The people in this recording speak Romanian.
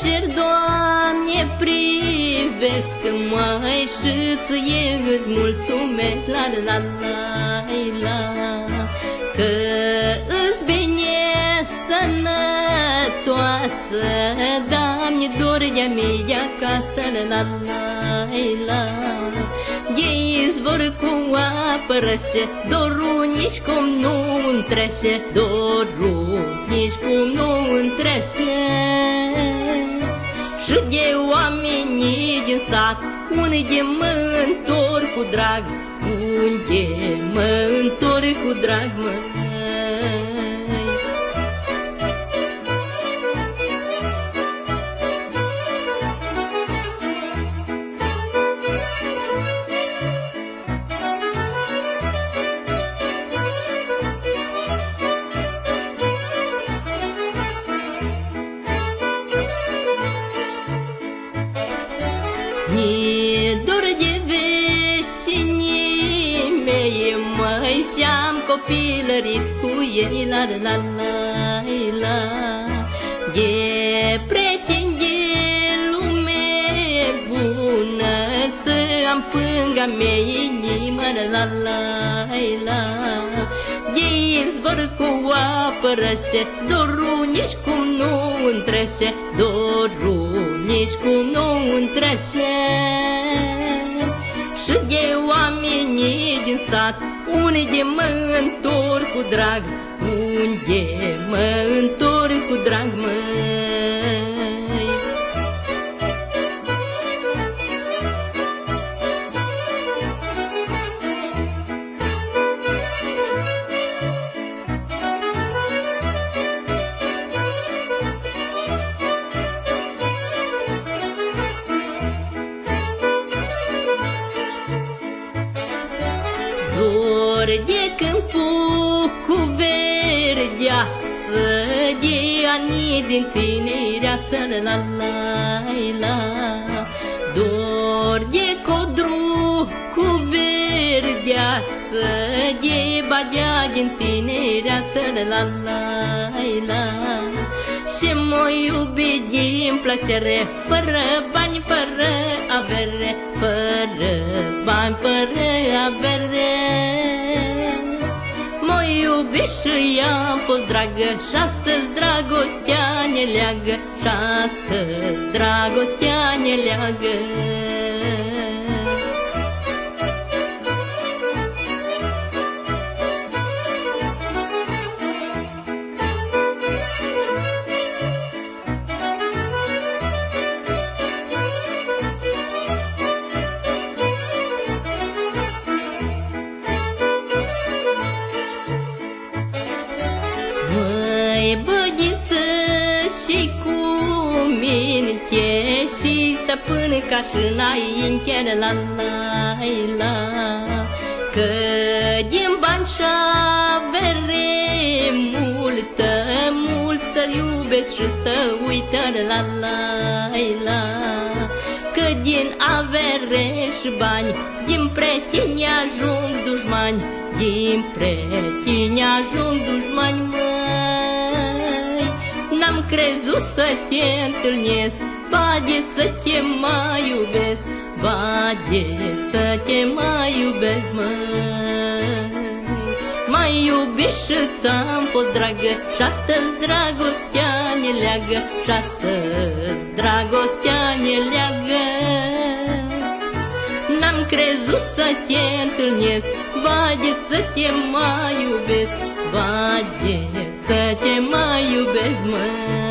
cer, Doamne, privesc măi și ție îți mulțumesc, la la la la, că îți bine sănătoasă, Doamne, dor de-a mea acasă, la la la. Ei izvor cu apă rece, dorul nici cum nu întrece, dorul nici cum nu întrece. Și de oamenii din sat, unde mă întorc cu drag, unde mă întorc cu drag, măi. Ni dor de veșinii mei, măi, și-am copilărit cu ei, la la la la. De prieteni de lume bună, să am pânga mea inimă, la la la. De izvor cu apă rece, dorul nici cum nu întrece, dorul nici cum nu întrece. Și de oamenii din sat, unde mă întorc cu drag, unde mă întorc cu drag, măi. Dor de câmpul cu verdeață, de ani din tinereață, la la la. Dor de codru cu verdeață, de badea din tinereață, la la la. Și mă iubi din plăcere, fără bani, fără avere, fără bani, fără avere. Mă iubi și i-am fost dragă, și astăzi dragostea ne leagă, și astăzi dragostea ne leagă. Măi, bădiță, și cu minte, și stăpân ca și înainte, la la la. Că din bani și avere multă, mult să iubesc și să uită, la la la. Că din avere și bani, din prieteni ajung dușmani, din prieteni ajung dușmani, măi. N-am crezut să te întâlnesc, bade să te mai iubesc, bade să te mai iubesc, măi. M-ai iubit și ți-am fost dragă, și astăzi dragostea ne leagă, și astăzi dragostea ne leagă. N-am crezut să te întâlnesc, bade să te mai iubesc, bade să te mai iubesc, măi.